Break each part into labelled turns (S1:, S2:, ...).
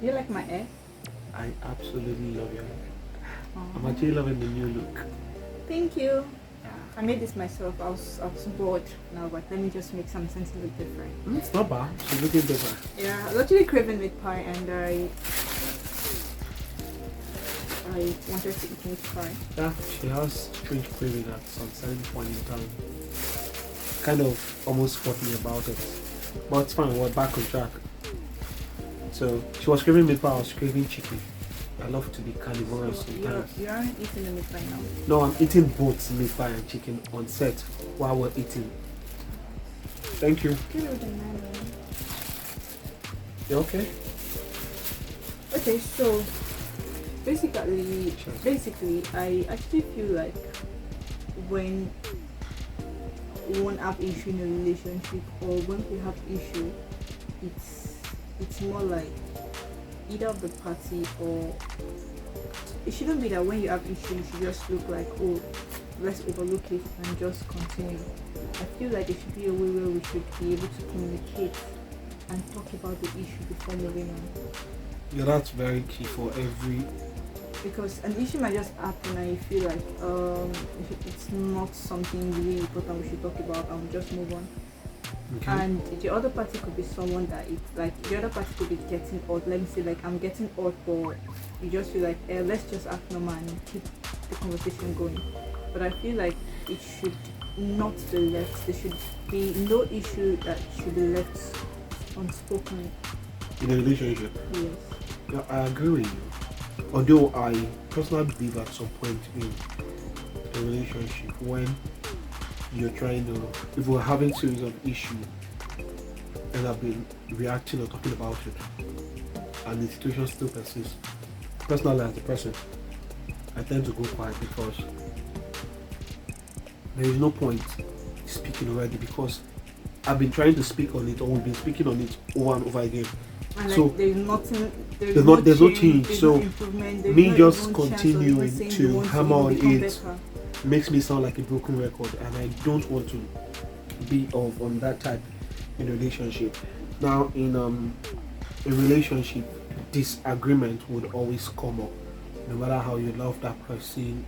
S1: You like my hair?
S2: I absolutely love your hair. I'm
S1: Aw.
S2: actually loving the new look.
S1: Thank you.
S2: Yeah.
S1: I made this myself. I was bored now, but let me just make something to look different.
S2: It's not bad. She's looking better.
S1: Yeah, I was actually craving meat pie, and I wanted to eat meat pie.
S2: Yeah, she has strange craving at some certain point in time. Kind of almost fought me about it. But it's fine, we're back on track. So she was craving meat pie, I was craving chicken. I love to be carnivorous
S1: So
S2: sometimes.
S1: you aren't eating the meat pie now.
S2: No, I'm eating both meat pie and chicken on set while we're eating. Thank you.
S1: Give me the nylon.
S2: You okay?
S1: Okay, so basically,
S2: Sure.
S1: I actually feel like when one have issue in a relationship or when we have issue, it's more like either of the party, or it shouldn't be that when you have issue you should just look like, oh, let's overlook it and just continue. I feel like there should be a way where we should be able to communicate and talk about the issue before moving on.
S2: Yeah, that's very key for every.
S1: Because an issue might just happen and you feel like it's not something really important we should talk about and we just move on.
S2: Okay.
S1: And the other party could be someone that it's like the other party could be getting odd. Let me say like I'm getting odd, but you just feel like let's just act normal and keep the conversation going. But I feel like it should not be left. There should be no issue that should be left unspoken.
S2: In a relationship.
S1: Yes.
S2: Yeah, I agree with you. Although I personally believe at some point in a relationship when you're trying to, if we're having series of issues and I've been reacting or talking about it and the situation still persists, personally as a person, I tend to go quiet because there is no point speaking already because I've been trying to speak on it or we've been speaking on it over and over again.
S1: And
S2: So
S1: like there's nothing,
S2: there's no change.
S1: there's
S2: So
S1: no improvement, there's
S2: me
S1: no
S2: just
S1: even chance of
S2: continuing
S1: even saying
S2: to
S1: you want
S2: hammer
S1: even
S2: on
S1: become
S2: it
S1: better.
S2: makes me sound like a broken record and I don't want to be of on that type in a relationship. Now in a relationship, disagreement would always come up no matter how you love that person.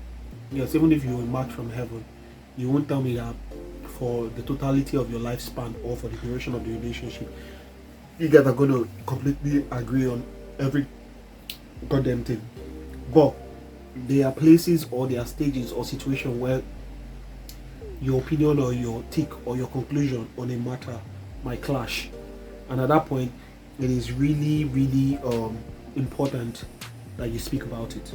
S2: Yes, even if you were marked from heaven, you won't tell me that for the totality of your lifespan or for the duration of the relationship you guys are going to completely agree on every goddamn thing. But there are places or there are stages or situations where your opinion or your take or your conclusion on a matter might clash, and at that point it is really important that you speak about it.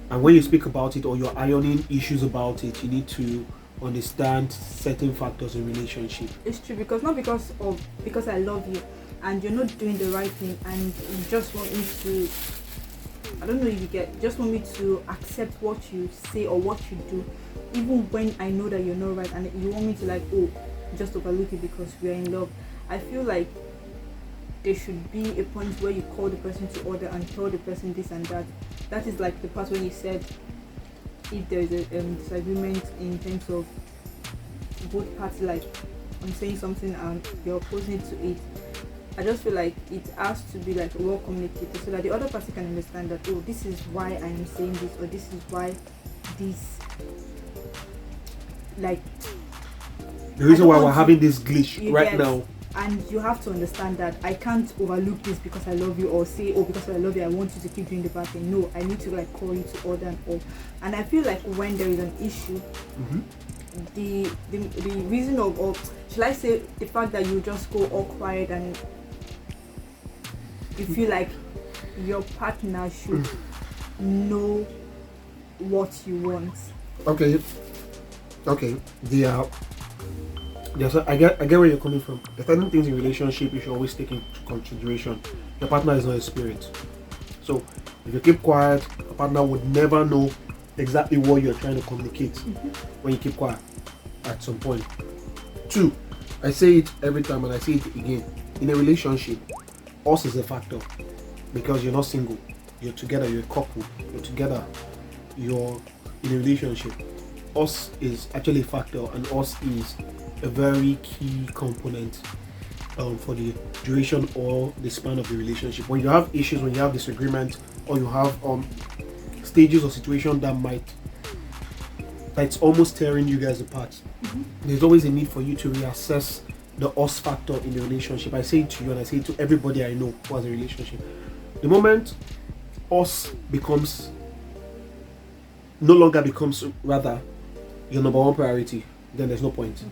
S2: And when you speak about it or you're ironing issues about it, you need to understand certain factors in relationship.
S1: It's true, because not because I love you and you're not doing the right thing and you just want me to, I don't know if you get, just want me to accept what you say or what you do even when I know that you're not right, and you want me to like, oh, just overlook it because we are in love. I feel like there should be a point where you call the person to order and tell the person this and that. That is like the part when you said if there is a disagreement in terms of both parties, like I'm saying something and you're opposing to it. I just feel like it has to be like well communicated so that the other person can understand that, oh, this is why I am saying this, or this is why this, like,
S2: The reason
S1: I don't
S2: why we're
S1: want to-
S2: having this glitch
S1: you
S2: right
S1: get-
S2: now.
S1: And you have to understand that I can't overlook this because I love you, or say, oh, because I love you I want you to keep doing the bad thing. No, I need to like call you to order and all. And I feel like when there is an issue, the reason of, or shall I say, the fact that you just go all quiet and you feel like your partner should know what you want.
S2: Okay. I get where you're coming from. The certain things in relationship you should always take into consideration. Your partner is not a spirit. So if you keep quiet, your partner would never know exactly what you're trying to communicate when you keep quiet at some point. 2, I say it every time and I say it again. In a relationship, us is a factor because you're not single. You're together, you're a couple, you're together, you're in a relationship. Us is actually a factor, and us is a very key component for the duration or the span of the relationship. When you have issues, when you have disagreement, or you have stages or situation that's almost tearing you guys apart, there's always a need for you to reassess the us factor in the relationship. I say it to you and I say it to everybody I know who has a relationship. The moment us becomes no longer becomes rather your number one priority, then there's no point.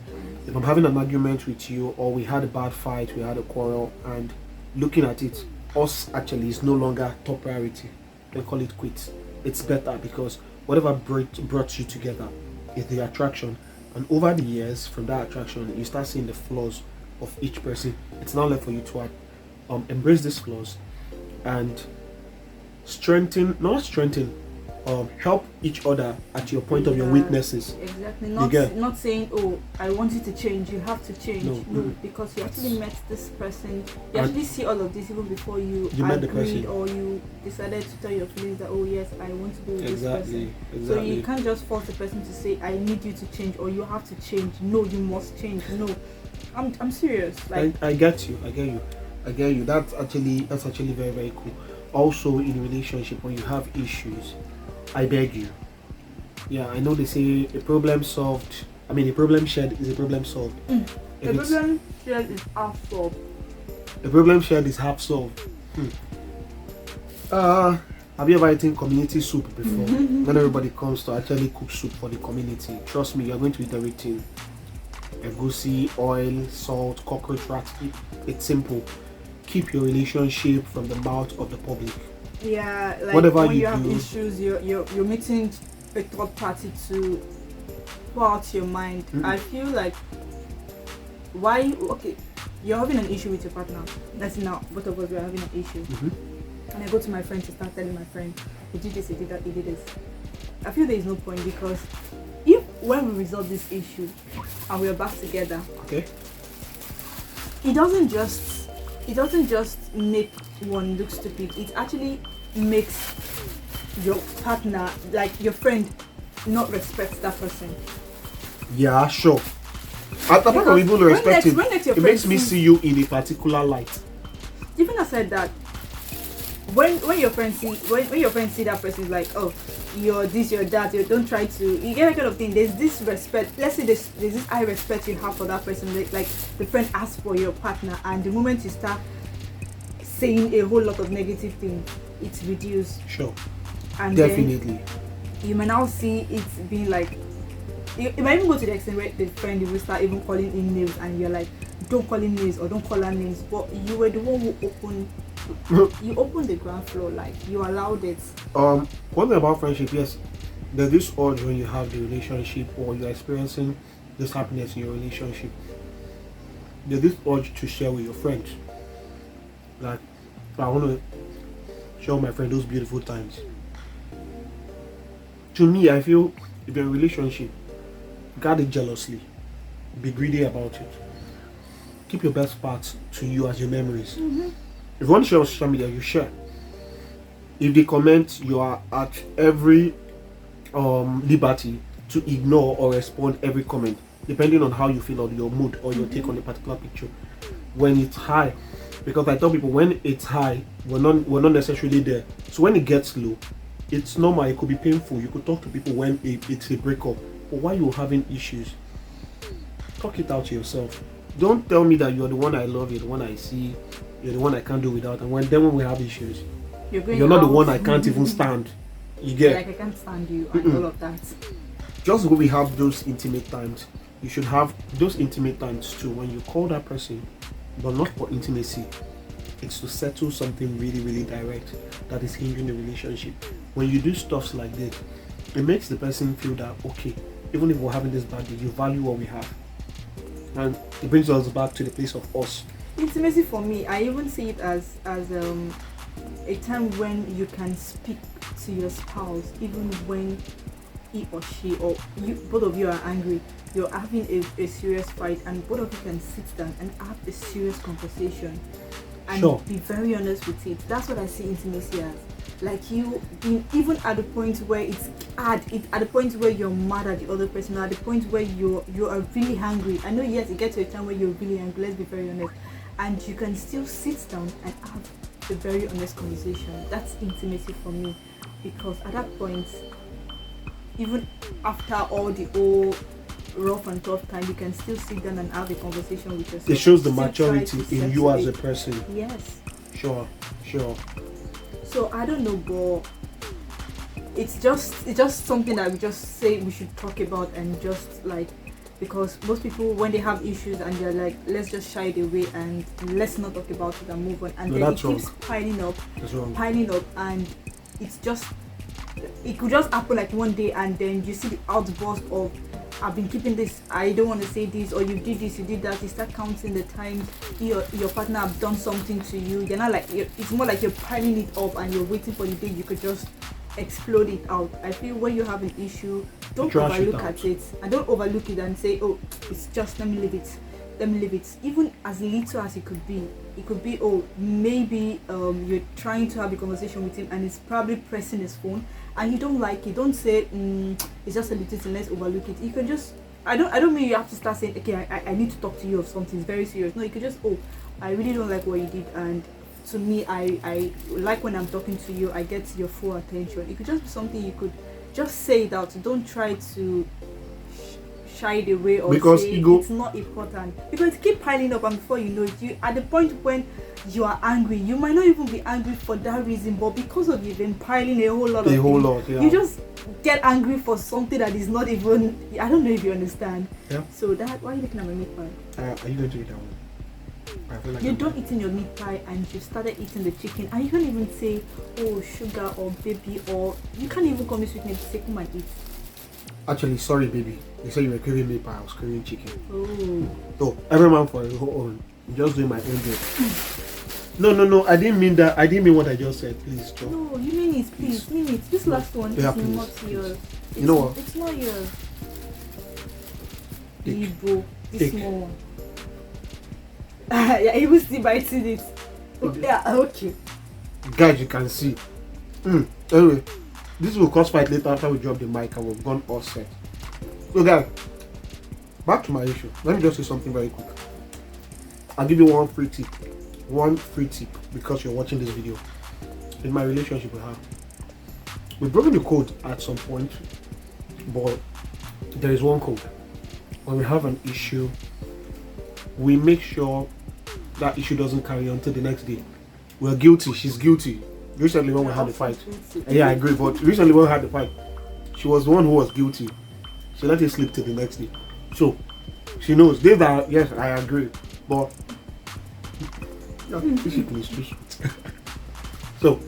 S2: If I'm having an argument with you, or we had a bad fight, we had a quarrel, and looking at it, us actually is no longer top priority, then call it quits. It's better, because whatever brought you together is the attraction, and over the years, from that attraction, you start seeing the flaws of each person. It's now left for you to embrace these flaws and help each other at your point of your weaknesses.
S1: Exactly. Not saying, oh, I want you to change, you have to change. No, because you actually met this person. You actually see all of this even before you
S2: met the person,
S1: or you decided to tell your feelings that, oh yes, I want to be with this person.
S2: Exactly.
S1: So you can't just force the person to say, I need you to change, or you have to change. No, you must change. No, I'm serious. Like,
S2: I get you. That's actually very, very cool. Also, in a relationship, when you have issues, I beg you. Yeah, I know they say a problem shared is a problem solved.
S1: The problem shared is half solved.
S2: The problem shared is half solved. Have you ever eaten community soup before? When everybody comes to actually cook soup for the community, trust me, you're going to eat everything. Egusi, oil, salt, cockroach rat. It's simple. Keep your relationship from the mouth of the public.
S1: Yeah, like
S2: whatever
S1: when
S2: you
S1: have
S2: do,
S1: issues, you're meeting a third party to pour out your mind. I feel like you're having an issue with your partner. That's now both of us are having an issue. And I go to my friend to start telling my friend, he did this, he did that, he did this. I feel there is no point, because when we resolve this issue and we're back together,
S2: okay,
S1: it doesn't just make one look stupid. It actually makes your partner, like your friend, not respect that person.
S2: Yeah, sure. Apart from even respecting, it makes me see you in a particular light.
S1: Even aside that, when your friends see that person, is like, oh, you're this, you're that, you don't try to, you get that kind of thing. There's this respect. Let's say there's this high respect you have for that person. Like the friend asks for your partner, and the moment you start saying a whole lot of negative things, it's reduced.
S2: Sure.
S1: And
S2: definitely.
S1: Then you may now see it being like, it might even go to the extent where the friend will start even calling in names, and you're like, don't call him names or don't call her names. But you were the one who opened the ground floor, like you allowed it.
S2: One thing about friendship, yes, there's this urge when you have the relationship or you're experiencing this happiness in your relationship. There's this urge to share with your friends. Like, I want to show my friend those beautiful times. To me, I feel if you're in a relationship, guard it jealously. Be greedy about it. Keep your best parts to you as your memories. If you want to share on social media, you share. If they comment, you are at every liberty to ignore or respond every comment, depending on how you feel or your mood or your take on a particular picture. When it's high, because I tell people, when it's high, we're not necessarily there. So when it gets low, it's normal. It could be painful. You could talk to people when it's a breakup, but while you're having issues, talk it out to yourself. Don't tell me that you're the one I love, you're the one I see, you're the one I can't do without, and when we have issues, you're not the one I can't even stand. You get
S1: like, I can't stand you and all of that.
S2: Just when we have those intimate times, you should have those intimate times too. When you call that person, but not for intimacy, it's to settle something really, really direct that is hindering the relationship. When you do stuff like this, it makes the person feel that, okay, even if we're having this bad day, you value what we have. And it brings us back to the place of us.
S1: Intimacy for me, I even see it as a time when you can speak to your spouse, even when he or she or you, both of you are angry, you're having a serious fight, and both of you can sit down and have a serious conversation and be very honest with it. That's what I see intimacy as. Like you being even at the point where it's at the point where you're mad at the other person, or at the point where you are really hungry. I know, yes, it gets to a time where you're really angry, let's be very honest, and you can still sit down and have a very honest conversation. That's intimacy for me, because at that point, even after all the old rough and tough time, you can still sit down and have a conversation with yourself.
S2: It shows the
S1: Still
S2: maturity
S1: try to
S2: in you as
S1: settle
S2: a
S1: it.
S2: person.
S1: Yes.
S2: Sure.
S1: So I don't know, but it's just something that we just say we should talk about, and just like, because most people, when they have issues and they're like, let's just shy it away and let's not talk about it and move on, and
S2: No,
S1: then it
S2: that's
S1: keeps
S2: wrong. That's wrong.
S1: piling up, and it could just happen like one day, and then you see the outburst of, I've been keeping this, I don't want to say this, or you did this, you did that. You start counting the times your partner have done something to you. You're not like, it's more like you're piling it up and you're waiting for the day you could just explode it out. I feel when you have an issue, don't
S2: Trash it
S1: overlook
S2: out.
S1: at it, and don't overlook it and say, oh, it's just, let me leave it. Even as little as it could be, oh, maybe you're trying to have a conversation with him and he's probably pressing his phone and you don't like it. Don't say, it's just a little thing, let's overlook it. You can just, I don't mean you have to start saying, okay, I need to talk to you of something very serious. No, you could just, oh, I really don't like what you did, and to me, I like when I'm talking to you, I get your full attention. It could just be something you could just say it out. Don't try to shy it away or
S2: Because
S1: say
S2: ego,
S1: it's not important, because it keep piling up, and before you know it, you at the point when you are angry, you might not even be angry for that reason, but because of you've been piling a whole lot of things,
S2: yeah.
S1: you just get angry for something that is not even, I don't know if you understand.
S2: Yeah.
S1: So that, why are you looking at my meat pie?
S2: Are you going to eat that one? I feel like
S1: You're
S2: I'm
S1: done eating your meat pie and you started eating the chicken, and you can't even say, oh, sugar or baby, or you can't even call me sweet name to say come and eat.
S2: Actually, sorry, baby. You said you were craving meat pie. I was craving chicken.
S1: Oh.
S2: So every man for his own. I'm just doing my own job. No. I didn't mean that. I didn't mean what I just said. Please, Joe.
S1: No, you mean it, please. Mean it. This last one
S2: Yeah,
S1: is
S2: please,
S1: not
S2: please.
S1: yours.
S2: You know what?
S1: It's not yours.
S2: Take.
S1: Igbo. This
S2: Take.
S1: small one. Yeah, even still biting it.
S2: Okay.
S1: Yeah, okay.
S2: Guys, you can see. Anyway, this will cause fight later after we drop the mic and we've gone all set. So, guys, back to my issue. Let me just say something very quick. I'll give you one free tip. One free tip because you're watching this video. In my relationship with her, we've broken the code at some point, but there is one code. When we have an issue, we make sure that issue doesn't carry on till the next day. We're guilty, she's guilty. Recently when we had the fight, yeah, I agree, but recently when we had the fight, she was the one who was guilty. She let it slip till the next day. So she knows. Days that, yes, I agree, but yeah, please. So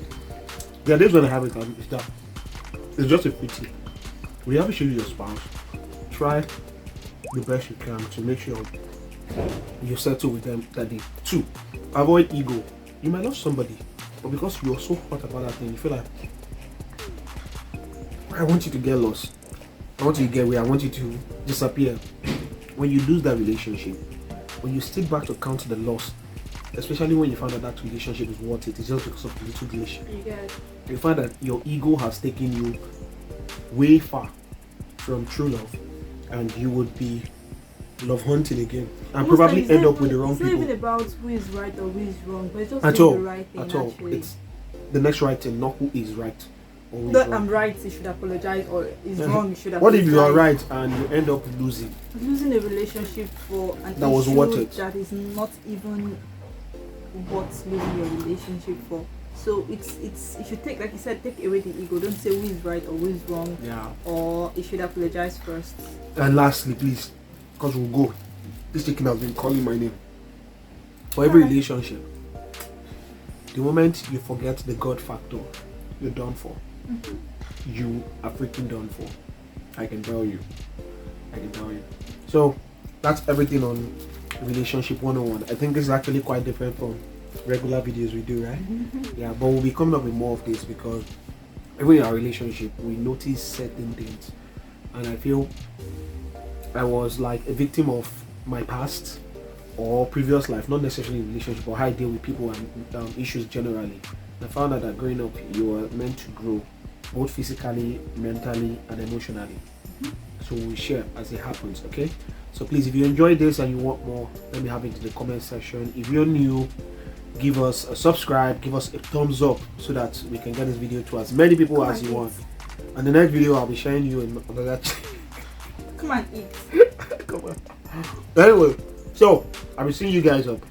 S2: there are days when I have it, and it's that it's just a pity. We have to show your spouse. Try the best you can to make sure you settle with them that day. 2, avoid ego. You might love somebody, but because you're so hot about that thing, you feel like, I want you to get lost. I want you to get away. I want you to disappear. When you lose that relationship, when you stick back to count the loss, especially when you find out that relationship is worth it, it's just because of the little glitch.
S1: Yeah.
S2: You find that your ego has taken you way far from true love, and you would be love hunting again and
S1: Most
S2: probably
S1: times
S2: end
S1: it's
S2: up with the wrong
S1: It's not
S2: people.
S1: even about who is right or who is wrong, but it's just
S2: At
S1: doing
S2: all,
S1: the right thing.
S2: at all.
S1: Actually.
S2: It's the next right thing, not who is right or who is
S1: Not
S2: wrong.
S1: I'm right, you should apologize, or is wrong, you should apologize.
S2: What if you are right and you end up losing?
S1: Losing a relationship for an
S2: That was
S1: issue
S2: worth it.
S1: that is not even worth losing your relationship for. So it's you should take, like you said, take away the ego. Don't say who is right or who is wrong,
S2: Yeah.
S1: or you should apologize first.
S2: And lastly, please, because we'll go. This chicken has been calling my name. For every
S1: Alright.
S2: relationship, the moment you forget the God factor, you're done for. You are freaking done for. I can tell you. So that's everything on relationship 101. I think this is actually quite different from regular videos we do, right? Yeah, but we'll be coming up with more of this because even in our relationship we notice certain things, and I feel I was like a victim of my past or previous life, not necessarily in relationship, or how I deal with people and issues generally. I found out that growing up you are meant to grow both physically, mentally and emotionally. So we share as it happens, okay? So please, if you enjoyed this and you want more, let me have it in the comment section. If you're new, give us a subscribe, give us a thumbs up so that we can get this video to as many people as you want. And the next video I'll be sharing you in another
S1: come and eat.
S2: come on. Anyway, so I'll be seeing you guys up.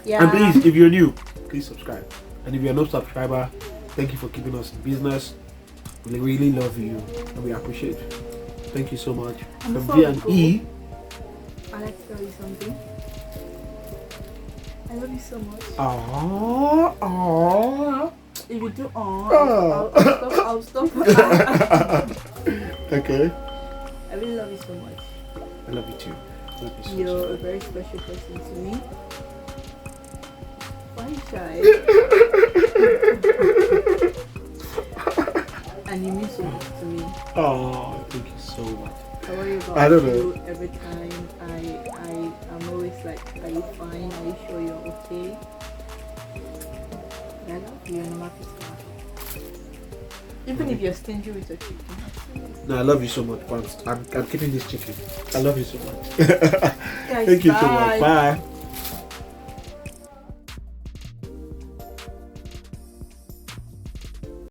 S1: Yeah.
S2: And please, if you're new, please subscribe. And if you're no subscriber, thank you for keeping us in business. We really love you and we appreciate you. Thank you so much.
S1: And
S2: From
S1: before
S2: V
S1: we
S2: and
S1: go,
S2: E.
S1: I'd like to tell you something. I love you so much.
S2: Aww.
S1: If you do I'll stop.
S2: Okay.
S1: I really love you so much.
S2: I love you too. Love you so
S1: You're a
S2: much.
S1: very special person to me. Why shy? And you mean so much to me.
S2: Oh, thank you so much.
S1: I worry about
S2: I don't
S1: you
S2: know.
S1: every time. I'm always like, are you fine? Are you sure you're okay? I love you no matter what. Even if you're stingy with your chicken.
S2: No, I love you so much. I'm keeping this chicken. I love you so much.
S1: Guys,
S2: Thank you so
S1: bye.
S2: much. Bye.